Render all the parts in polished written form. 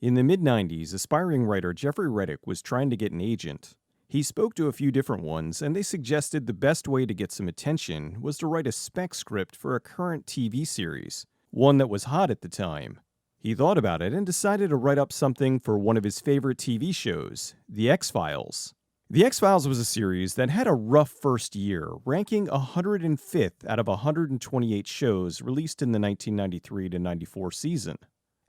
In the mid-90s, aspiring writer Jeffrey Reddick was trying to get an agent. He spoke to a few different ones, and they suggested the best way to get some attention was to write a spec script for a current TV series, one that was hot at the time. He thought about it and decided to write up something for one of his favorite TV shows, The X-Files. The X-Files was a series that had a rough first year, ranking 105th out of 128 shows released in the 1993 to 94 season.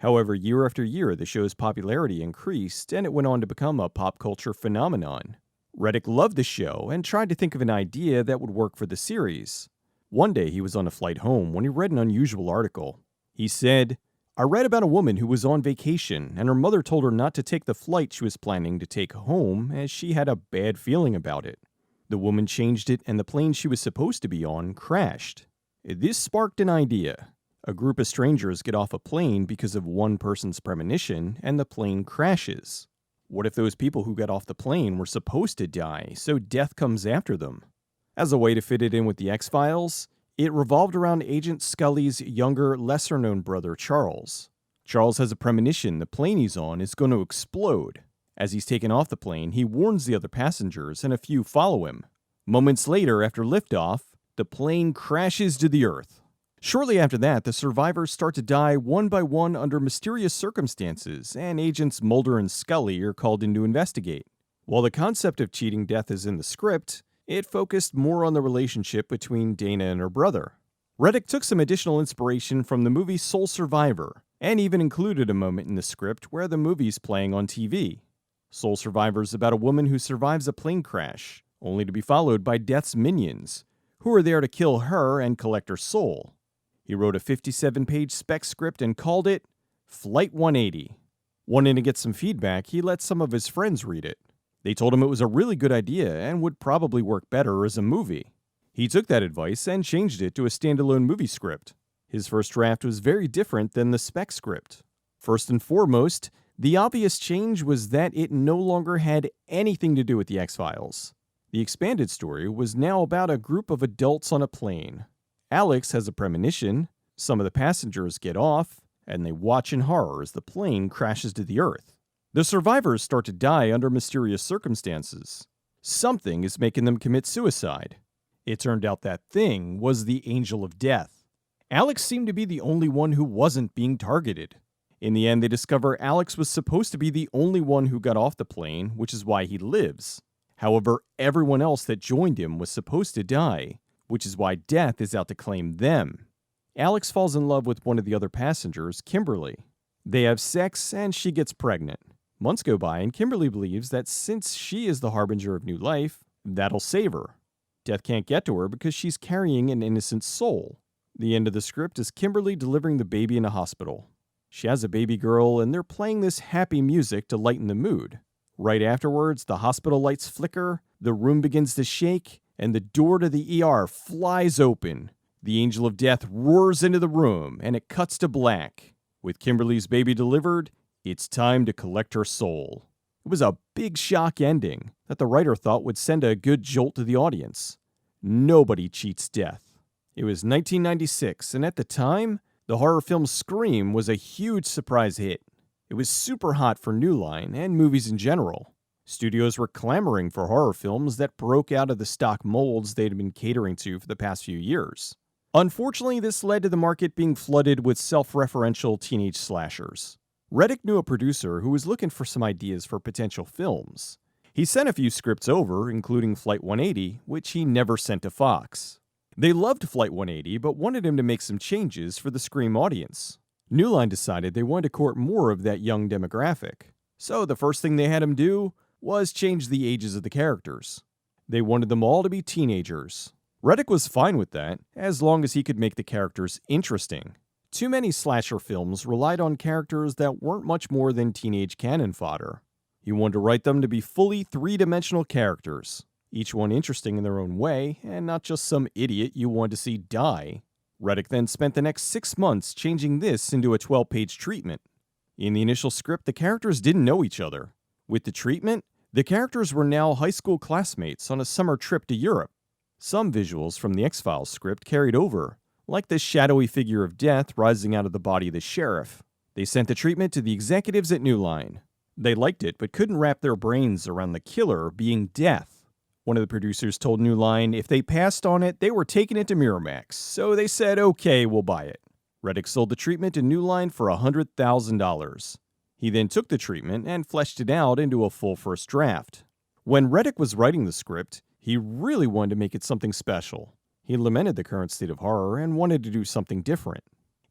However, year after year, the show's popularity increased, and it went on to become a pop culture phenomenon. Reddick loved the show and tried to think of an idea that would work for the series. One day, he was on a flight home when he read an unusual article. He said, "I read about a woman who was on vacation, and her mother told her not to take the flight she was planning to take home as she had a bad feeling about it. The woman changed it, and the plane she was supposed to be on crashed. This sparked an idea. A group of strangers get off a plane because of one person's premonition, and the plane crashes. What if those people who got off the plane were supposed to die, so death comes after them?" As a way to fit it in with the X-Files, it revolved around Agent Scully's younger, lesser-known brother, Charles. Charles has a premonition the plane he's on is going to explode. As he's taken off the plane, he warns the other passengers, and a few follow him. Moments later, after liftoff, the plane crashes to the earth. Shortly after that, the survivors start to die one by one under mysterious circumstances, and Agents Mulder and Scully are called in to investigate. While the concept of cheating death is in the script, it focused more on the relationship between Dana and her brother. Reddick took some additional inspiration from the movie Soul Survivor, and even included a moment in the script where the movie's playing on TV. Soul Survivor is about a woman who survives a plane crash, only to be followed by Death's minions, who are there to kill her and collect her soul. He wrote a 57-page spec script and called it Flight 180. Wanting to get some feedback, he let some of his friends read it. They told him it was a really good idea and would probably work better as a movie. He took that advice and changed it to a standalone movie script. His first draft was very different than the spec script. First and foremost, the obvious change was that it no longer had anything to do with the X-Files. The expanded story was now about a group of adults on a plane. Alex has a premonition, some of the passengers get off, and they watch in horror as the plane crashes to the earth. The survivors start to die under mysterious circumstances. Something is making them commit suicide. It turned out that thing was the Angel of Death. Alex seemed to be the only one who wasn't being targeted. In the end, they discover Alex was supposed to be the only one who got off the plane, which is why he lives. However, everyone else that joined him was supposed to die, which is why Death is out to claim them. Alex falls in love with one of the other passengers, Kimberly. They have sex, and she gets pregnant. Months go by, and Kimberly believes that since she is the harbinger of new life, that'll save her. Death can't get to her because she's carrying an innocent soul. The end of the script is Kimberly delivering the baby in a hospital. She has a baby girl, and they're playing this happy music to lighten the mood. Right afterwards, the hospital lights flicker, the room begins to shake, and the door to the ER flies open. The Angel of Death roars into the room, and it cuts to black. With Kimberly's baby delivered, it's time to collect her soul. It was a big shock ending that the writer thought would send a good jolt to the audience. Nobody cheats death. It was 1996, and at the time, the horror film Scream was a huge surprise hit. It was super hot for New Line and movies in general. Studios were clamoring for horror films that broke out of the stock molds they'd been catering to for the past few years. Unfortunately, this led to the market being flooded with self-referential teenage slashers. Reddick knew a producer who was looking for some ideas for potential films. He sent a few scripts over, including Flight 180, which he never sent to Fox. They loved Flight 180, but wanted him to make some changes for the Scream audience. New Line decided they wanted to court more of that young demographic. So the first thing they had him do was change the ages of the characters. They wanted them all to be teenagers. Reddick was fine with that, as long as he could make the characters interesting. Too many slasher films relied on characters that weren't much more than teenage cannon fodder. He wanted to write them to be fully three-dimensional characters, each one interesting in their own way, and not just some idiot you wanted to see die. Reddick then spent the next 6 months changing this into a 12-page treatment. In the initial script, the characters didn't know each other. With the treatment, the characters were now high school classmates on a summer trip to Europe. Some visuals from the X-Files script carried over, like the shadowy figure of Death rising out of the body of the sheriff. They sent the treatment to the executives at New Line. They liked it, but couldn't wrap their brains around the killer being death. One of the producers told New Line if they passed on it, they were taking it to Miramax, so they said, okay, we'll buy it. Reddick sold the treatment to New Line for $100,000. He then took the treatment and fleshed it out into a full first draft. When Reddick was writing the script, he really wanted to make it something special. He lamented the current state of horror and wanted to do something different.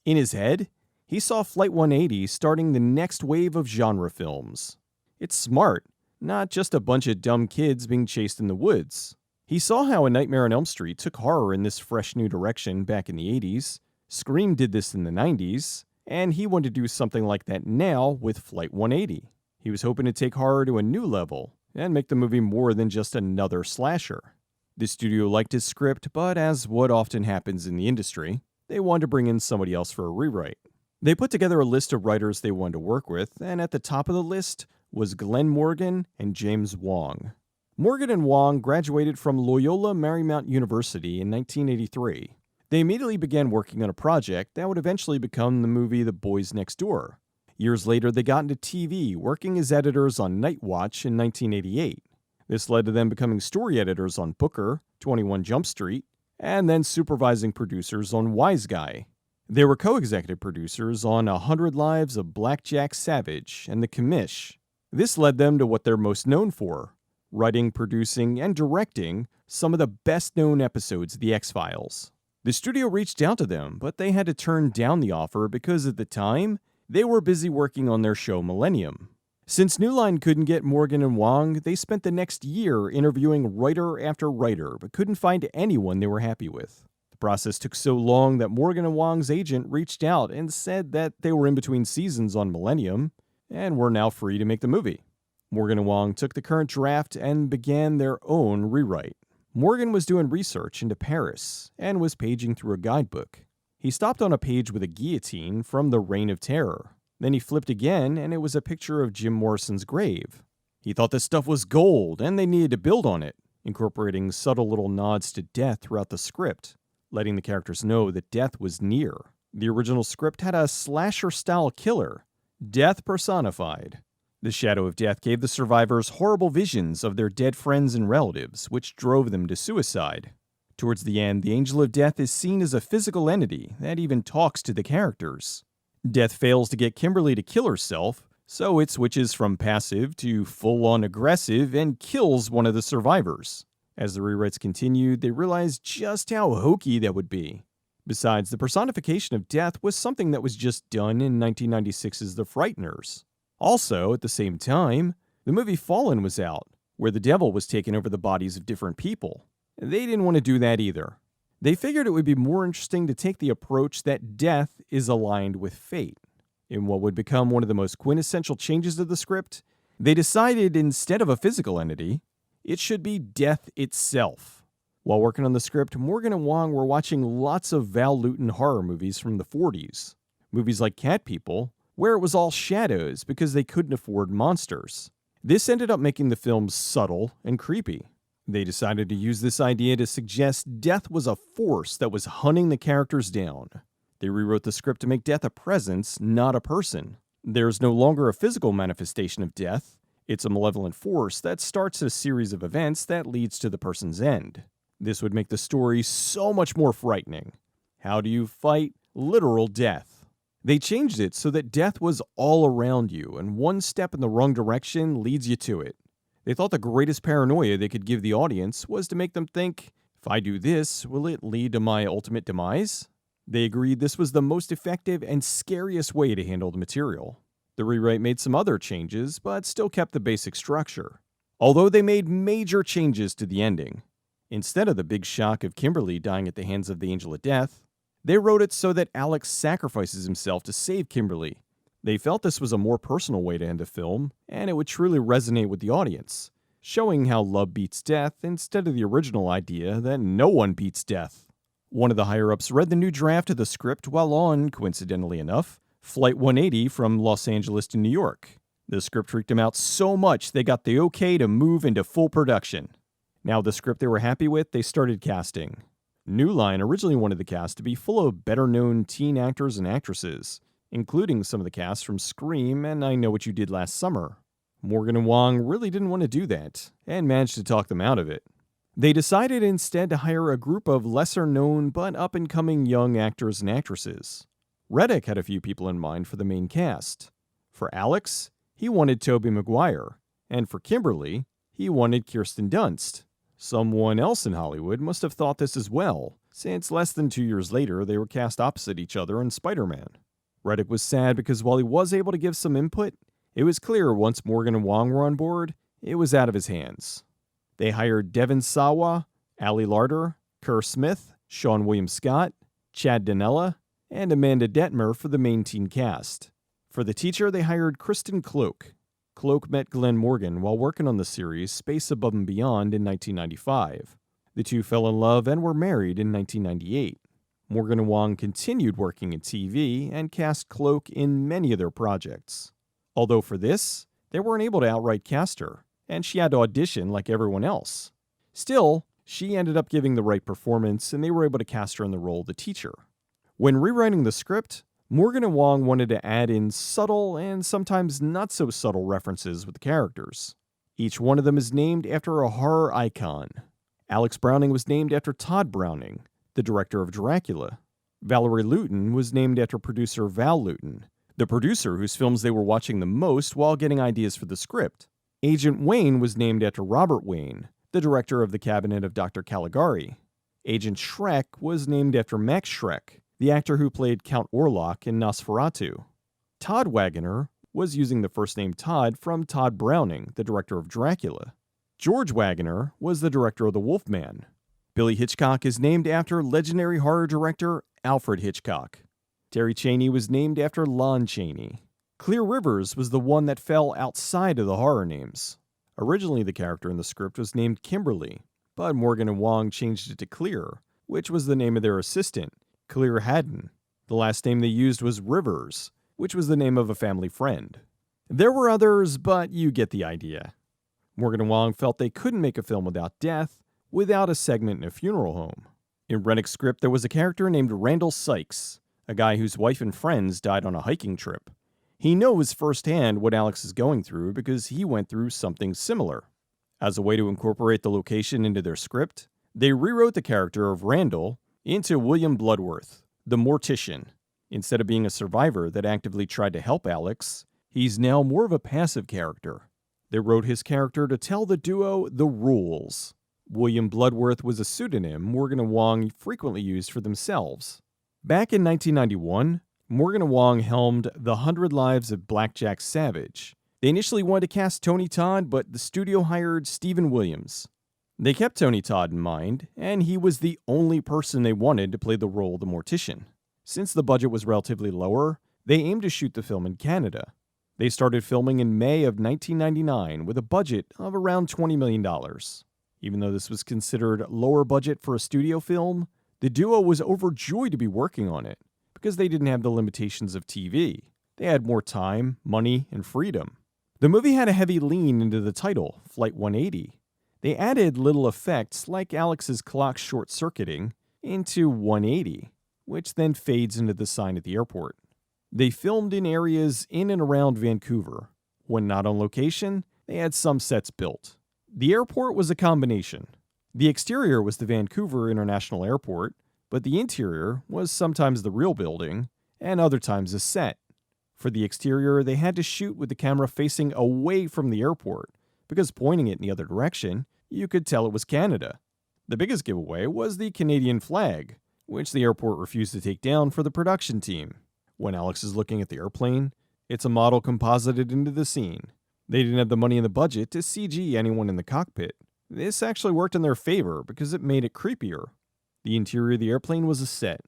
In his head, he saw Flight 180 starting the next wave of genre films. It's smart, not just a bunch of dumb kids being chased in the woods. He saw how A Nightmare on Elm Street took horror in this fresh new direction back in the 80s, Scream did this in the 90s, and he wanted to do something like that now with Flight 180. He was hoping to take horror to a new level and make the movie more than just another slasher. The studio liked his script, but as what often happens in the industry, they wanted to bring in somebody else for a rewrite. They put together a list of writers they wanted to work with, and at the top of the list was Glen Morgan and James Wong. Morgan and Wong graduated from Loyola Marymount University in 1983. They immediately began working on a project that would eventually become the movie The Boys Next Door. Years later, they got into TV, working as editors on Night Watch in 1988. This led to them becoming story editors on Booker, 21 Jump Street, and then supervising producers on Wise Guy. They were co-executive producers on 100 Lives of Blackjack Savage and The Commish. This led them to what they're most known for, writing, producing, and directing some of the best-known episodes of The X-Files. The studio reached out to them, but they had to turn down the offer because at the time, they were busy working on their show Millennium. Since New Line couldn't get Morgan and Wong, they spent the next year interviewing writer after writer, but couldn't find anyone they were happy with. The process took so long that Morgan and Wong's agent reached out and said that they were in between seasons on Millennium and were now free to make the movie. Morgan and Wong took the current draft and began their own rewrite. Morgan was doing research into Paris and was paging through a guidebook. He stopped on a page with a guillotine from the Reign of Terror. Then he flipped again, and it was a picture of Jim Morrison's grave. He thought this stuff was gold, and they needed to build on it, incorporating subtle little nods to death throughout the script, letting the characters know that death was near. The original script had a slasher-style killer, death personified. The shadow of death gave the survivors horrible visions of their dead friends and relatives, which drove them to suicide. Towards the end, the Angel of Death is seen as a physical entity that even talks to the characters. Death fails to get Kimberly to kill herself, so it switches from passive to full-on aggressive and kills one of the survivors. As the rewrites continued, they realized just how hokey that would be. Besides, the personification of death was something that was just done in 1996's The Frighteners. Also, at the same time, the movie Fallen was out, where the devil was taking over the bodies of different people. They didn't want to do that either. They figured it would be more interesting to take the approach that death is aligned with fate. In what would become one of the most quintessential changes to the script, they decided instead of a physical entity, it should be death itself. While working on the script, Morgan and Wong were watching lots of Val Lewton horror movies from the 40s. Movies like Cat People, where it was all shadows because they couldn't afford monsters. This ended up making the film subtle and creepy. They decided to use this idea to suggest death was a force that was hunting the characters down. They rewrote the script to make death a presence, not a person. There's no longer a physical manifestation of death. It's a malevolent force that starts a series of events that leads to the person's end. This would make the story so much more frightening. How do you fight literal death? They changed it so that death was all around you, and one step in the wrong direction leads you to it. They thought the greatest paranoia they could give the audience was to make them think, if I do this, will it lead to my ultimate demise? They agreed this was the most effective and scariest way to handle the material. The rewrite made some other changes, but still kept the basic structure. Although they made major changes to the ending. Instead of the big shock of Kimberly dying at the hands of the Angel of Death, they wrote it so that Alex sacrifices himself to save Kimberly. They felt this was a more personal way to end a film, and it would truly resonate with the audience, showing how love beats death instead of the original idea that no one beats death. One of the higher-ups read the new draft of the script while on, coincidentally enough, Flight 180 from Los Angeles to New York. The script freaked him out so much they got the okay to move into full production. Now the script they were happy with, they started casting. New Line originally wanted the cast to be full of better-known teen actors and actresses, including some of the cast from Scream and I Know What You Did Last Summer. Morgan and Wong really didn't want to do that, and managed to talk them out of it. They decided instead to hire a group of lesser-known but up-and-coming young actors and actresses. Reddick had a few people in mind for the main cast. For Alex, he wanted Tobey Maguire, and for Kimberly, he wanted Kirsten Dunst. Someone else in Hollywood must have thought this as well, since less than 2 years later they were cast opposite each other in Spider-Man. Reddick was sad because while he was able to give some input, it was clear once Morgan and Wong were on board, it was out of his hands. They hired Devon Sawa, Ali Larter, Kerr Smith, Sean William Scott, Chad Donella, and Amanda Detmer for the main teen cast. For the teacher, they hired Kristen Cloak. Cloak met Glen Morgan while working on the series Space Above and Beyond in 1995. The two fell in love and were married in 1998. Morgan and Wong continued working in TV and cast Cloak in many of their projects. Although for this, they weren't able to outright cast her, and she had to audition like everyone else. Still, she ended up giving the right performance and they were able to cast her in the role of the teacher. When rewriting the script, Morgan and Wong wanted to add in subtle and sometimes not so subtle references with the characters. Each one of them is named after a horror icon. Alex Browning was named after Todd Browning, the director of Dracula. Valerie Luton was named after producer Val Luton, the producer whose films they were watching the most while getting ideas for the script. Agent Wayne was named after Robert Wayne, the director of The Cabinet of Dr. Caligari. Agent Schreck was named after Max Schreck, the actor who played Count Orlok in Nosferatu. Todd Wagoner was using the first name Todd from Todd Browning, the director of Dracula. George Wagoner was the director of The Wolfman. Billy Hitchcock is named after legendary horror director Alfred Hitchcock. Terry Chaney was named after Lon Chaney. Clear Rivers was the one that fell outside of the horror names. Originally, the character in the script was named Kimberly, but Morgan and Wong changed it to Clear, which was the name of their assistant, Clear Haddon. The last name they used was Rivers, which was the name of a family friend. There were others, but you get the idea. Morgan and Wong felt they couldn't make a film without death, without a segment in a funeral home. In Reddick's script, there was a character named Randall Sykes, a guy whose wife and friends died on a hiking trip. He knows firsthand what Alex is going through because he went through something similar. As a way to incorporate the location into their script, they rewrote the character of Randall into William Bloodworth, the Mortician. Instead of being a survivor that actively tried to help Alex, he's now more of a passive character. They wrote his character to tell the duo the rules. William Bloodworth was a pseudonym Morgan and Wong frequently used for themselves. Back in 1991, Morgan and Wong helmed The 100 Lives of Blackjack Savage. They initially wanted to cast Tony Todd, but the studio hired Stephen Williams. They kept Tony Todd in mind, and he was the only person they wanted to play the role of the Mortician. Since the budget was relatively lower, they aimed to shoot the film in Canada. They started filming in May of 1999 with a budget of around $20 million. Even though this was considered lower budget for a studio film, the duo was overjoyed to be working on it because they didn't have the limitations of TV. They had more time, money, and freedom. The movie had a heavy lean into the title, Flight 180. They added little effects like Alex's clock short-circuiting into 180, which then fades into the sign at the airport. They filmed in areas in and around Vancouver. When not on location, they had some sets built. The airport was a combination. The exterior was the Vancouver International Airport, but the interior was sometimes the real building and other times a set. For the exterior, they had to shoot with the camera facing away from the airport, because pointing it in the other direction, you could tell it was Canada. The biggest giveaway was the Canadian flag, which the airport refused to take down for the production team. When Alex is looking at the airplane, it's a model composited into the scene. They didn't have the money in the budget to CG anyone in the cockpit. This actually worked in their favor because it made it creepier. The interior of the airplane was a set.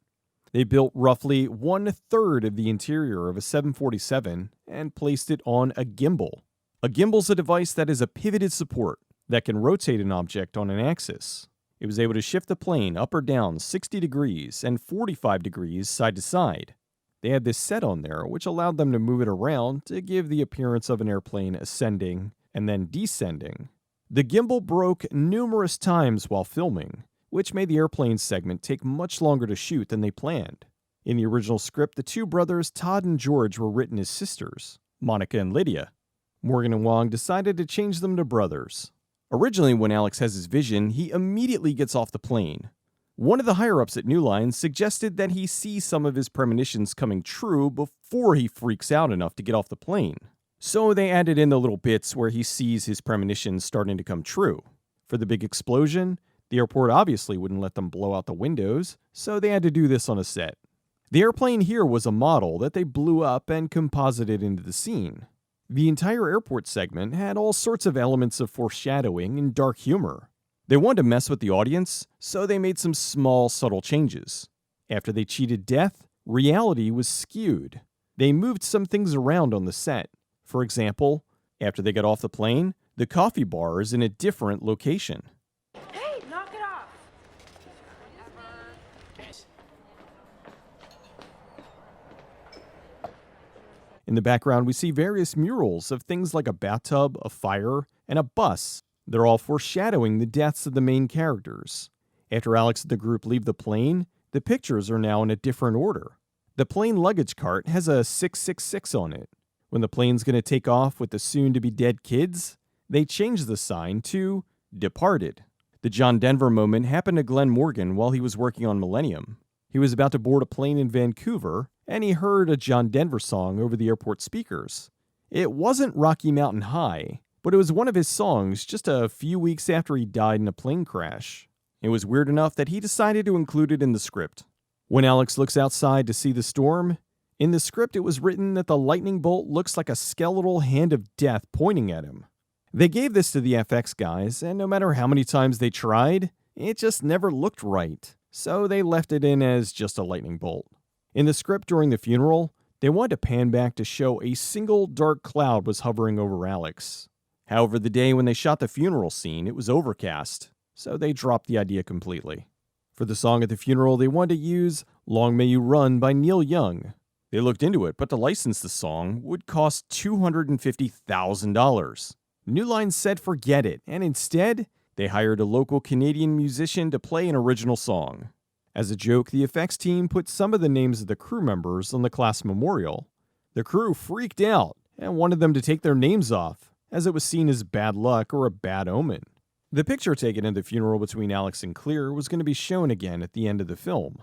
They built roughly 1/3 of the interior of a 747 and placed it on a gimbal. A gimbal's a device that is a pivoted support that can rotate an object on an axis. It was able to shift the plane up or down 60 degrees and 45 degrees side to side. They had this set on there which allowed them to move it around to give the appearance of an airplane ascending and then descending. The gimbal broke numerous times while filming, which made the airplane segment take much longer to shoot than they planned. In the original script, the two brothers, Todd and George, were written as sisters, Monica and Lydia. Morgan and Wong decided to change them to brothers. Originally, when Alex has his vision, he immediately gets off the plane. One of the higher-ups at New Line suggested that he see some of his premonitions coming true before he freaks out enough to get off the plane. So they added in the little bits where he sees his premonitions starting to come true. For the big explosion, the airport obviously wouldn't let them blow out the windows, so they had to do this on a set. The airplane here was a model that they blew up and composited into the scene. The entire airport segment had all sorts of elements of foreshadowing and dark humor. They wanted to mess with the audience, so they made some small, subtle changes. After they cheated death, reality was skewed. They moved some things around on the set. For example, after they got off the plane, the coffee bar is in a different location. Hey, knock it off! In the background, we see various murals of things like a bathtub, a fire, and a bus. They're all foreshadowing the deaths of the main characters. After Alex and the group leave the plane, the pictures are now in a different order. The plane luggage cart has a 666 on it. When the plane's going to take off with the soon-to-be-dead kids, they change the sign to Departed. The John Denver moment happened to Glen Morgan while he was working on Millennium. He was about to board a plane in Vancouver, and he heard a John Denver song over the airport speakers. It wasn't Rocky Mountain High, but it was one of his songs just a few weeks after he died in a plane crash. It was weird enough that he decided to include it in the script. When Alex looks outside to see the storm, in the script it was written that the lightning bolt looks like a skeletal hand of death pointing at him. They gave this to the FX guys, and no matter how many times they tried, it just never looked right, so they left it in as just a lightning bolt. In the script during the funeral, they wanted to pan back to show a single dark cloud was hovering over Alex. However, the day when they shot the funeral scene, it was overcast, so they dropped the idea completely. For the song at the funeral, they wanted to use Long May You Run by Neil Young. They looked into it, but to license the song would cost $250,000. New Line said forget it, and instead, they hired a local Canadian musician to play an original song. As a joke, the effects team put some of the names of the crew members on the class memorial. The crew freaked out and wanted them to take their names off, as it was seen as bad luck or a bad omen. The picture taken at the funeral between Alex and Clear was going to be shown again at the end of the film.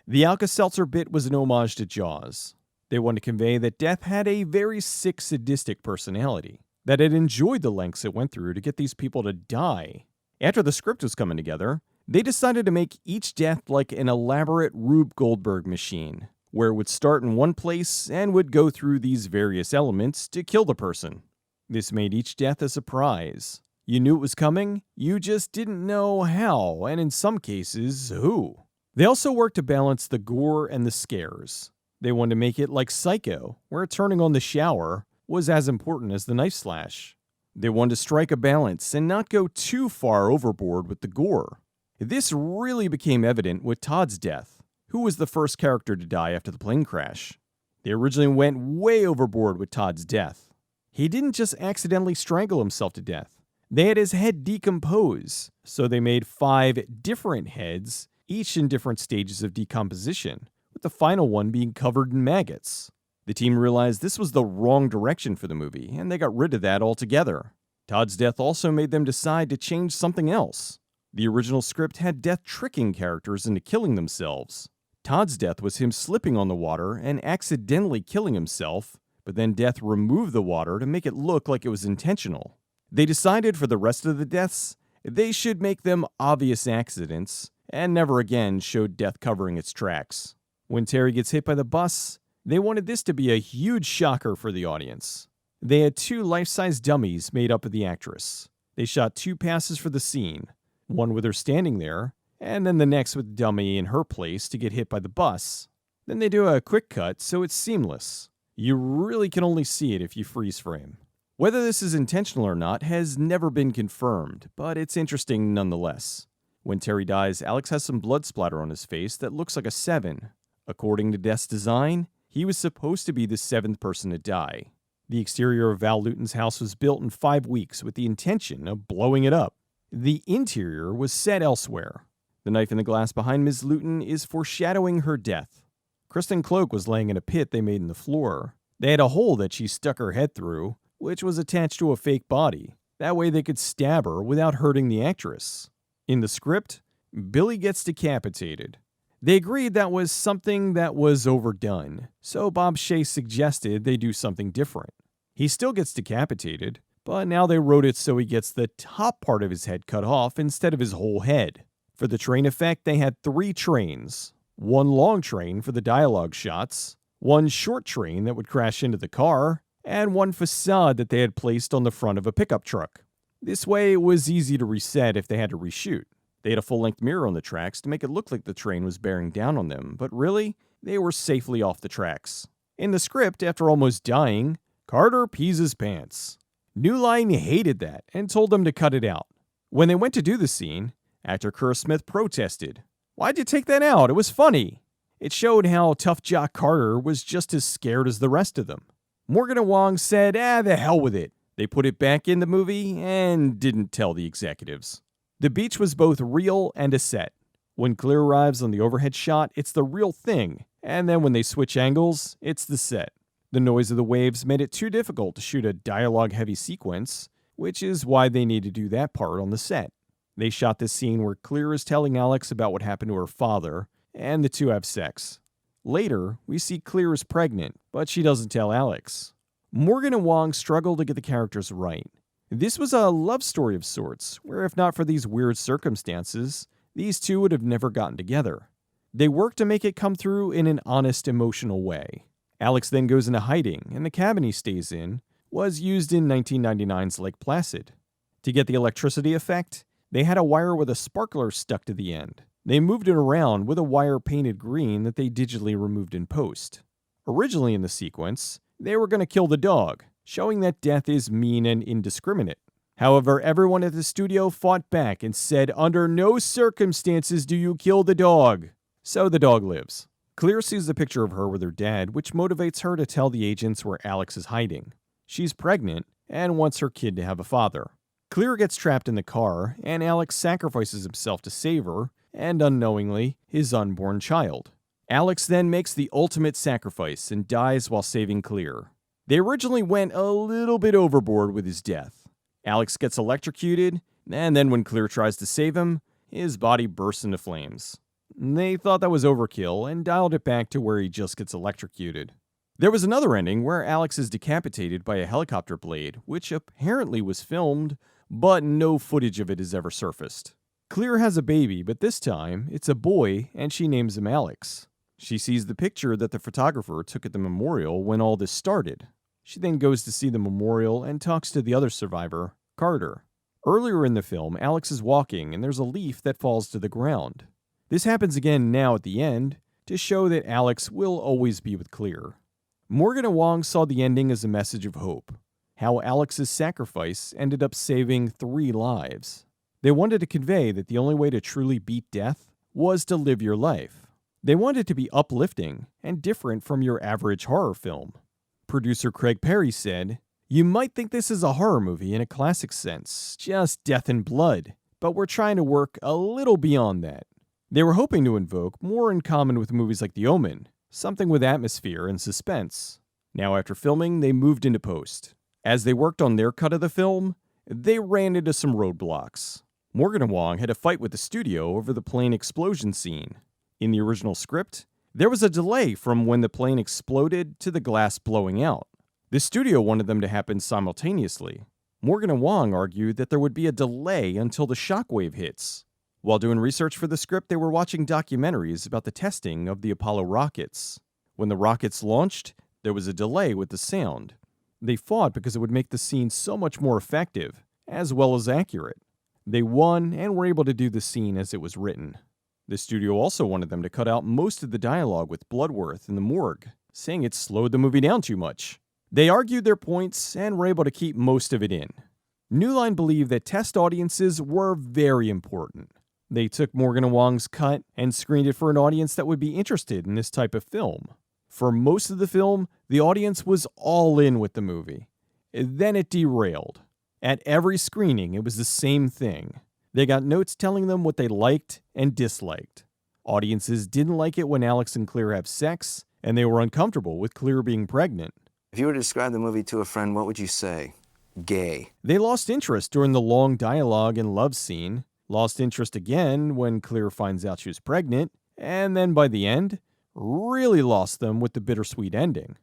The Alka-Seltzer bit was an homage to Jaws. They wanted to convey that Death had a very sick, sadistic personality, that it enjoyed the lengths it went through to get these people to die. After the script was coming together, they decided to make each death like an elaborate Rube Goldberg machine, where it would start in one place and would go through these various elements to kill the person. This made each death a surprise. You knew it was coming, you just didn't know how, and in some cases, who. They also worked to balance the gore and the scares. They wanted to make it like Psycho, where turning on the shower was as important as the knife slash. They wanted to strike a balance and not go too far overboard with the gore. This really became evident with Todd's death, who was the first character to die after the plane crash. They originally went way overboard with Todd's death. He didn't just accidentally strangle himself to death. They had his head decompose, so they made 5 different heads, each in different stages of decomposition, with the final one being covered in maggots. The team realized this was the wrong direction for the movie, and they got rid of that altogether. Todd's death also made them decide to change something else. The original script had Death tricking characters into killing themselves. Todd's death was him slipping on the water and accidentally killing himself, but then Death removed the water to make it look like it was intentional. They decided for the rest of the deaths, they should make them obvious accidents, and never again showed Death covering its tracks. When Terry gets hit by the bus, they wanted this to be a huge shocker for the audience. They had 2 life-size dummies made up of the actress. They shot 2 passes for the scene, one with her standing there, and then the next with the dummy in her place to get hit by the bus. Then they do a quick cut so it's seamless. You really can only see it if you freeze frame. Whether this is intentional or not has never been confirmed, but it's interesting nonetheless. When Terry dies, Alex has some blood splatter on his face that looks like a 7. According to Death's design, he was supposed to be the 7th person to die. The exterior of Val Luton's house was built in 5 weeks with the intention of blowing it up. The interior was set elsewhere. The knife in the glass behind Ms. Luton is foreshadowing her death. Kristen Cloak was laying in a pit they made in the floor. They had a hole that she stuck her head through, which was attached to a fake body. That way they could stab her without hurting the actress. In the script, Billy gets decapitated. They agreed that was something that was overdone, so Bob Shaye suggested they do something different. He still gets decapitated, but now they wrote it so he gets the top part of his head cut off instead of his whole head. For the train effect, they had 3 trains. One long train for the dialogue shots, one short train that would crash into the car, and one facade that they had placed on the front of a pickup truck. This way, it was easy to reset if they had to reshoot. They had a full-length mirror on the tracks to make it look like the train was bearing down on them, but really, they were safely off the tracks. In the script, after almost dying, Carter pees his pants. New Line hated that and told them to cut it out. When they went to do the scene, actor Kerr Smith protested. "Why'd you take that out? It was funny." It showed how tough Jock Carter was just as scared as the rest of them. Morgan and Wong said, the hell with it. They put it back in the movie and didn't tell the executives. The beach was both real and a set. When Clear arrives on the overhead shot, it's the real thing, and then when they switch angles, it's the set. The noise of the waves made it too difficult to shoot a dialogue-heavy sequence, which is why they need to do that part on the set. They shot this scene where Clear is telling Alex about what happened to her father, and the two have sex. Later, we see Clear is pregnant, but she doesn't tell Alex. Morgan and Wong struggle to get the characters right. This was a love story of sorts, where if not for these weird circumstances, these two would have never gotten together. They work to make it come through in an honest, emotional way. Alex then goes into hiding, and the cabin he stays in was used in 1999's Lake Placid. To get the electricity effect, they had a wire with a sparkler stuck to the end. They moved it around with a wire painted green that they digitally removed in post. Originally in the sequence, they were going to kill the dog, showing that death is mean and indiscriminate. However, everyone at the studio fought back and said, under no circumstances do you kill the dog. So the dog lives. Clear sees the picture of her with her dad, which motivates her to tell the agents where Alex is hiding. She's pregnant and wants her kid to have a father. Clear gets trapped in the car, and Alex sacrifices himself to save her, and unknowingly, his unborn child. Alex then makes the ultimate sacrifice and dies while saving Clear. They originally went a little bit overboard with his death. Alex gets electrocuted, and then when Clear tries to save him, his body bursts into flames. They thought that was overkill and dialed it back to where he just gets electrocuted. There was another ending where Alex is decapitated by a helicopter blade, which apparently was filmed, but no footage of it has ever surfaced. Clear has a baby, but this time, it's a boy, and she names him Alex. She sees the picture that the photographer took at the memorial when all this started. She then goes to see the memorial and talks to the other survivor, Carter. Earlier in the film, Alex is walking, and there's a leaf that falls to the ground. This happens again now at the end, to show that Alex will always be with Clear. Morgan and Wong saw the ending as a message of hope. How Alex's sacrifice ended up saving 3 lives. They wanted to convey that the only way to truly beat death was to live your life. They wanted to be uplifting and different from your average horror film. Producer Craig Perry said, "You might think this is a horror movie in a classic sense, just death and blood, but we're trying to work a little beyond that." They were hoping to invoke more in common with movies like The Omen, something with atmosphere and suspense. Now after filming, they moved into post. As they worked on their cut of the film, they ran into some roadblocks. Morgan and Wong had a fight with the studio over the plane explosion scene. In the original script, there was a delay from when the plane exploded to the glass blowing out. The studio wanted them to happen simultaneously. Morgan and Wong argued that there would be a delay until the shockwave hits. While doing research for the script, they were watching documentaries about the testing of the Apollo rockets. When the rockets launched, there was a delay with the sound. They fought because it would make the scene so much more effective, as well as accurate. They won and were able to do the scene as it was written. The studio also wanted them to cut out most of the dialogue with Bloodworth in the morgue, saying it slowed the movie down too much. They argued their points and were able to keep most of it in. New Line believed that test audiences were very important. They took Morgan and Wong's cut and screened it for an audience that would be interested in this type of film. For most of the film, the audience was all in with the movie. Then it derailed. At every screening, it was the same thing. They got notes telling them what they liked and disliked. Audiences didn't like it when Alex and Clear have sex, and they were uncomfortable with Clear being pregnant. If you were to describe the movie to a friend, what would you say? Gay. They lost interest during the long dialogue and love scene, lost interest again when Clear finds out she was pregnant, and then by the end, really lost them with the bittersweet ending.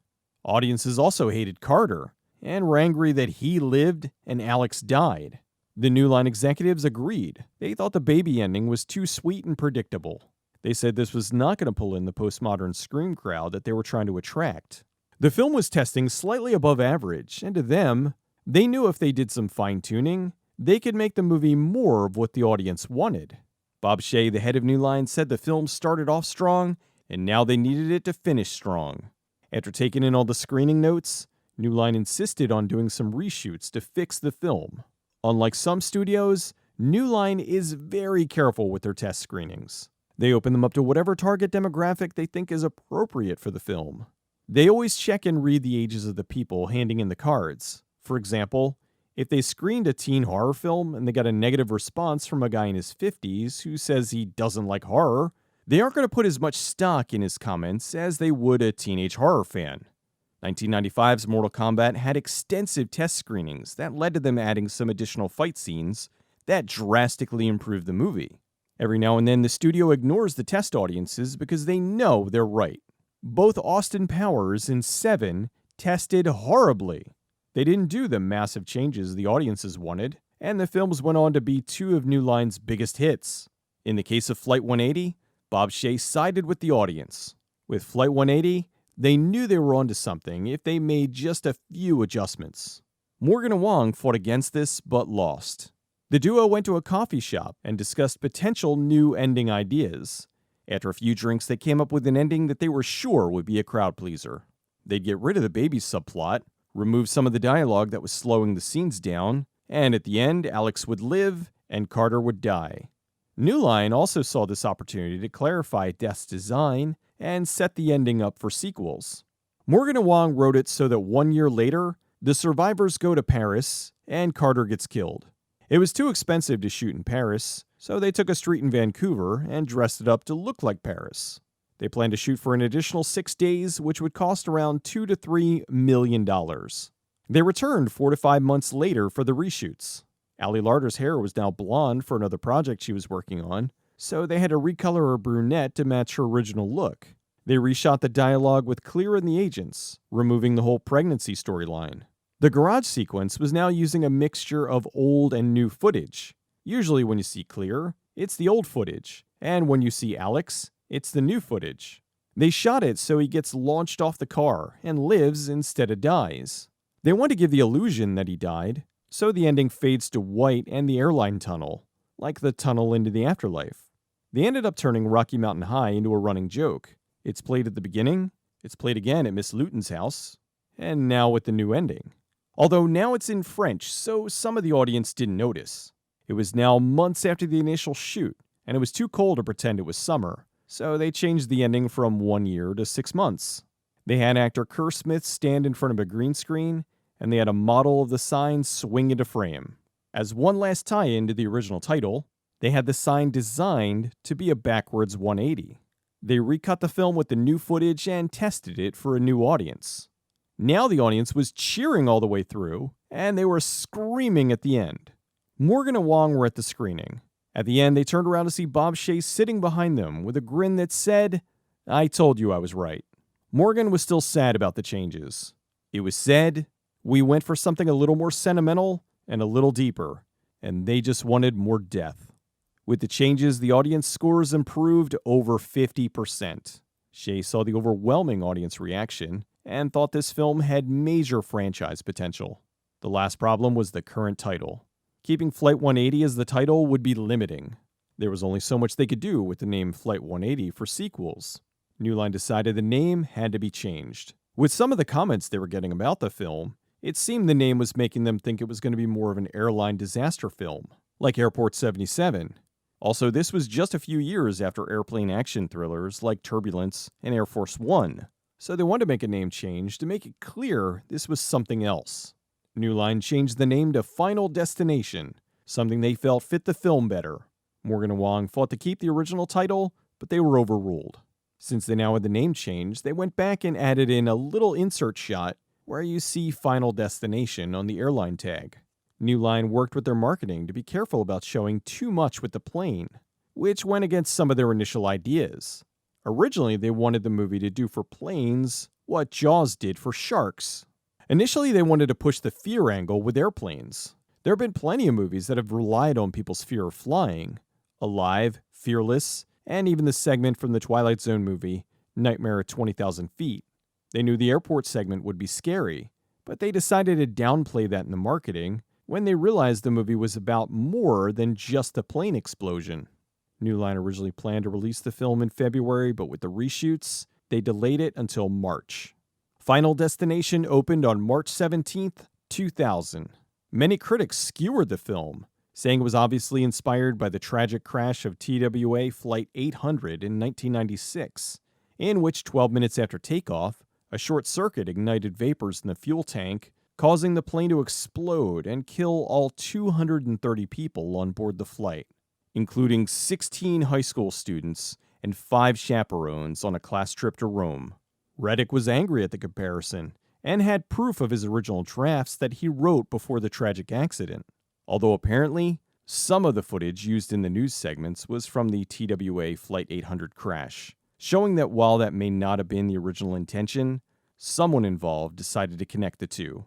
Audiences also hated Carter, and were angry that he lived and Alex died. The New Line executives agreed. They thought the baby ending was too sweet and predictable. They said this was not going to pull in the postmodern scream crowd that they were trying to attract. The film was testing slightly above average, and to them, they knew if they did some fine-tuning, they could make the movie more of what the audience wanted. Bob Shaye, the head of New Line, said the film started off strong, and now they needed it to finish strong. After taking in all the screening notes, New Line insisted on doing some reshoots to fix the film. Unlike some studios, New Line is very careful with their test screenings. They open them up to whatever target demographic they think is appropriate for the film. They always check and read the ages of the people handing in the cards. For example, if they screened a teen horror film and they got a negative response from a guy in his 50s who says he doesn't like horror, they aren't going to put as much stock in his comments as they would a teenage horror fan. 1995's Mortal Kombat had extensive test screenings that led to them adding some additional fight scenes that drastically improved the movie. Every now and then, the studio ignores the test audiences because they know they're right. Both Austin Powers and Seven tested horribly. They didn't do the massive changes the audiences wanted, and the films went on to be two of New Line's biggest hits. In the case of Flight 180, Bob Shaye sided with the audience. With Flight 180, they knew they were onto something if they made just a few adjustments. Morgan and Wong fought against this, but lost. The duo went to a coffee shop and discussed potential new ending ideas. After a few drinks, they came up with an ending that they were sure would be a crowd pleaser. They'd get rid of the baby subplot, remove some of the dialogue that was slowing the scenes down, and at the end, Alex would live and Carter would die. New Line also saw this opportunity to clarify Death's design and set the ending up for sequels. Morgan and Wong wrote it so that 1 year later, the survivors go to Paris and Carter gets killed. It was too expensive to shoot in Paris, so they took a street in Vancouver and dressed it up to look like Paris. They planned to shoot for an additional 6 days, which would cost around $2 to $3 million. They returned 4 to 5 months later for the reshoots. Ali Larter's hair was now blonde for another project she was working on, so they had to recolor her brunette to match her original look. They reshot the dialogue with Clear and the agents, removing the whole pregnancy storyline. The garage sequence was now using a mixture of old and new footage. Usually when you see Clear, it's the old footage, and when you see Alex, it's the new footage. They shot it so he gets launched off the car and lives instead of dies. They want to give the illusion that he died, so the ending fades to white and the airline tunnel, like the tunnel into the afterlife. They ended up turning Rocky Mountain High into a running joke. It's played at the beginning, it's played again at Miss Luton's house, and now with the new ending. Although now it's in French, so some of the audience didn't notice. It was now months after the initial shoot, and it was too cold to pretend it was summer, so they changed the ending from 1 year to 6 months. They had actor Kerr Smith stand in front of a green screen, and they had a model of the sign swing into frame. As one last tie-in to the original title, they had the sign designed to be a backwards 180. They recut the film with the new footage and tested it for a new audience. Now the audience was cheering all the way through, and they were screaming at the end. Morgan and Wong were at the screening. At the end, they turned around to see Bob Shaye sitting behind them with a grin that said, "I told you I was right." Morgan was still sad about the changes. It was said, "We went for something a little more sentimental and a little deeper, and they just wanted more death." With the changes, the audience scores improved over 50%. Shaye saw the overwhelming audience reaction and thought this film had major franchise potential. The last problem was the current title. Keeping Flight 180 as the title would be limiting. There was only so much they could do with the name Flight 180 for sequels. New Line decided the name had to be changed. With some of the comments they were getting about the film, it seemed the name was making them think it was going to be more of an airline disaster film, like Airport 77. Also, this was just a few years after airplane action thrillers like Turbulence and Air Force One, so they wanted to make a name change to make it clear this was something else. New Line changed the name to Final Destination, something they felt fit the film better. Morgan and Wong fought to keep the original title, but they were overruled. Since they now had the name change, they went back and added in a little insert shot where you see Final Destination on the airline tag. New Line worked with their marketing to be careful about showing too much with the plane, which went against some of their initial ideas. Originally, they wanted the movie to do for planes what Jaws did for sharks. Initially, they wanted to push the fear angle with airplanes. There have been plenty of movies that have relied on people's fear of flying. Alive, Fearless, and even the segment from the Twilight Zone movie, Nightmare at 20,000 Feet. They knew the airport segment would be scary, but they decided to downplay that in the marketing when they realized the movie was about more than just a plane explosion. New Line originally planned to release the film in February, but with the reshoots, they delayed it until March. Final Destination opened on March 17th, 2000. Many critics skewered the film, saying it was obviously inspired by the tragic crash of TWA Flight 800 in 1996, in which 12 minutes after takeoff, a short circuit ignited vapors in the fuel tank, causing the plane to explode and kill all 230 people on board the flight, including 16 high school students and 5 chaperones on a class trip to Rome. Reddick was angry at the comparison and had proof of his original drafts that he wrote before the tragic accident, although apparently some of the footage used in the news segments was from the TWA Flight 800 crash, showing that while that may not have been the original intention, someone involved decided to connect the two.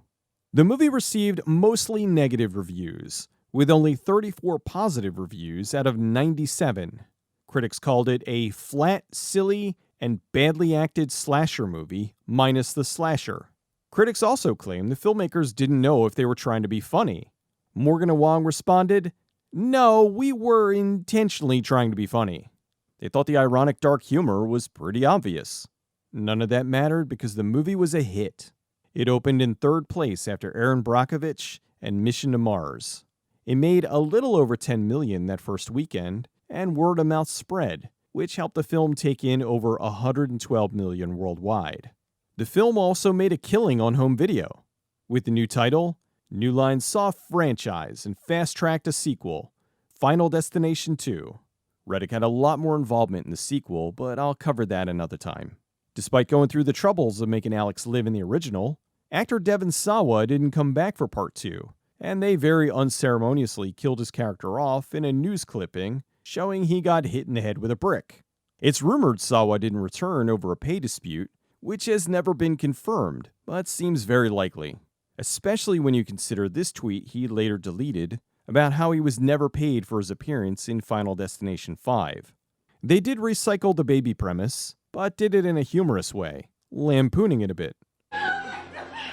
The movie received mostly negative reviews, with only 34 positive reviews out of 97. Critics called it a flat, silly, and badly acted slasher movie, minus the slasher. Critics also claimed the filmmakers didn't know if they were trying to be funny. Morgan and Wong responded, "No, we were intentionally trying to be funny." They thought the ironic dark humor was pretty obvious. None of that mattered because the movie was a hit. It opened in third place after Aaron Brockovich and Mission to Mars. It made a little over $10 million that first weekend, and word of mouth spread, which helped the film take in over $112 million worldwide. The film also made a killing on home video. With the new title, New Line saw franchise and fast-tracked a sequel, Final Destination 2. Reddick had a lot more involvement in the sequel, but I'll cover that another time. Despite going through the troubles of making Alex live in the original, actor Devon Sawa didn't come back for part 2, and they very unceremoniously killed his character off in a news clipping showing he got hit in the head with a brick. It's rumored Sawa didn't return over a pay dispute, which has never been confirmed, but seems very likely, especially when you consider this tweet he later deleted about how he was never paid for his appearance in Final Destination 5. They did recycle the baby premise, but did it in a humorous way, lampooning it a bit.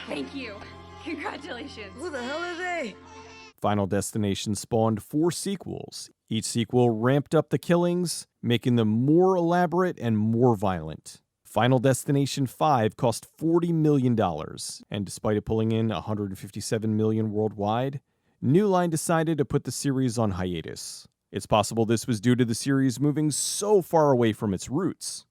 Thank you. Congratulations. Who the hell are they? Final Destination spawned 4 sequels. Each sequel ramped up the killings, making them more elaborate and more violent. Final Destination 5 cost $40 million, and despite it pulling in $157 million worldwide, New Line decided to put the series on hiatus. It's possible this was due to the series moving so far away from its roots.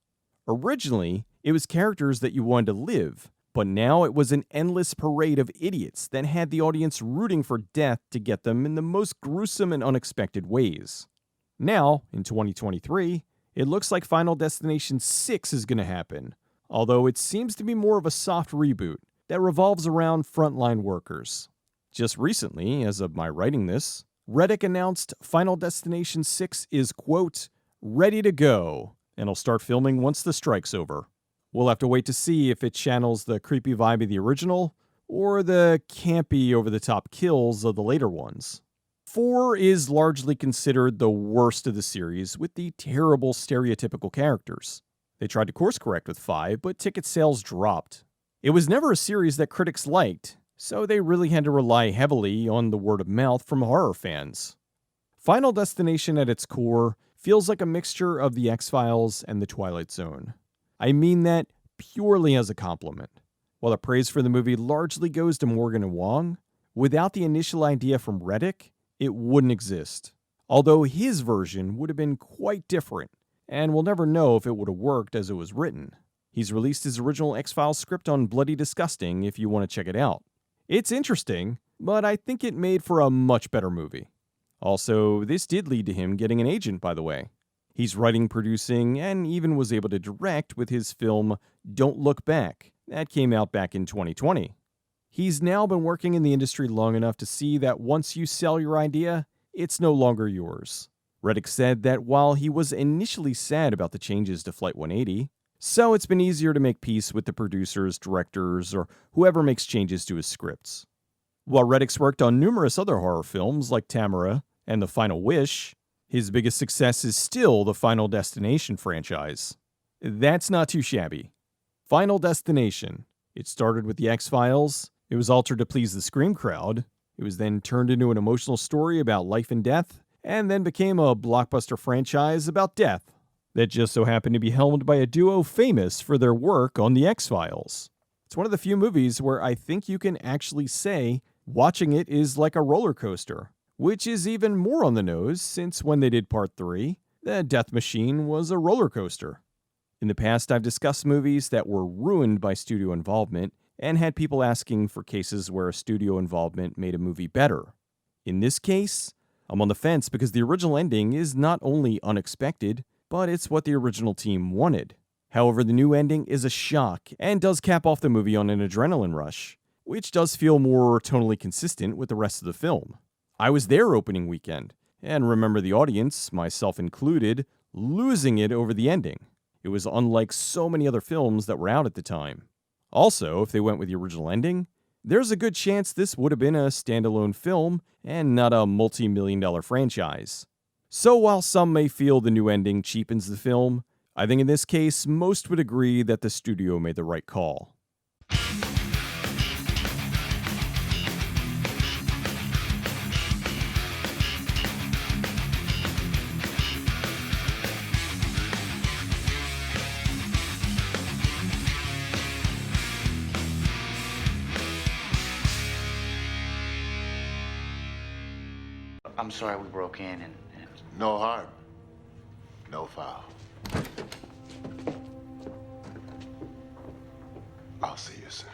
Originally, it was characters that you wanted to live, but now it was an endless parade of idiots that had the audience rooting for death to get them in the most gruesome and unexpected ways. Now, in 2023, it looks like Final Destination 6 is going to happen, although it seems to be more of a soft reboot that revolves around frontline workers. Just recently, as of my writing this, Reddick announced Final Destination 6 is, quote, ready to go, and will start filming once the strike's over. We'll have to wait to see if it channels the creepy vibe of the original, or the campy over-the-top kills of the later ones. 4 is largely considered the worst of the series, with the terrible stereotypical characters. They tried to course-correct with 5, but ticket sales dropped. It was never a series that critics liked, so they really had to rely heavily on the word of mouth from horror fans. Final Destination at its core feels like a mixture of The X-Files and The Twilight Zone. I mean that purely as a compliment. While the praise for the movie largely goes to Morgan and Wong, without the initial idea from Reddick, it wouldn't exist. Although his version would have been quite different, and we'll never know if it would have worked as it was written. He's released his original X-Files script on Bloody Disgusting if you want to check it out. It's interesting, but I think it made for a much better movie. Also, this did lead to him getting an agent, by the way. He's writing, producing, and even was able to direct with his film Don't Look Back, that came out back in 2020. He's now been working in the industry long enough to see that once you sell your idea, it's no longer yours. Reddick said that while he was initially sad about the changes to Flight 180, so it's been easier to make peace with the producers, directors, or whoever makes changes to his scripts. While Reddick's worked on numerous other horror films like Tamara and The Final Wish, his biggest success is still the Final Destination franchise. That's not too shabby. Final Destination. It started with the X-Files, it was altered to please the Scream crowd, it was then turned into an emotional story about life and death, and then became a blockbuster franchise about death that just so happened to be helmed by a duo famous for their work on the X-Files. It's one of the few movies where I think you can actually say watching it is like a roller coaster, which is even more on the nose since when they did Part 3, the Death Machine was a roller coaster. In the past, I've discussed movies that were ruined by studio involvement and had people asking for cases where a studio involvement made a movie better. In this case, I'm on the fence because the original ending is not only unexpected, but it's what the original team wanted. However, the new ending is a shock and does cap off the movie on an adrenaline rush, which does feel more tonally consistent with the rest of the film. I was there opening weekend, and remember the audience, myself included, losing it over the ending. It was unlike so many other films that were out at the time. Also, if they went with the original ending, there's a good chance this would have been a standalone film and not a multi-million-dollar franchise. So while some may feel the new ending cheapens the film, I think in this case, most would agree that the studio made the right call. I'm sorry we broke in and... No harm, no foul. I'll see you soon.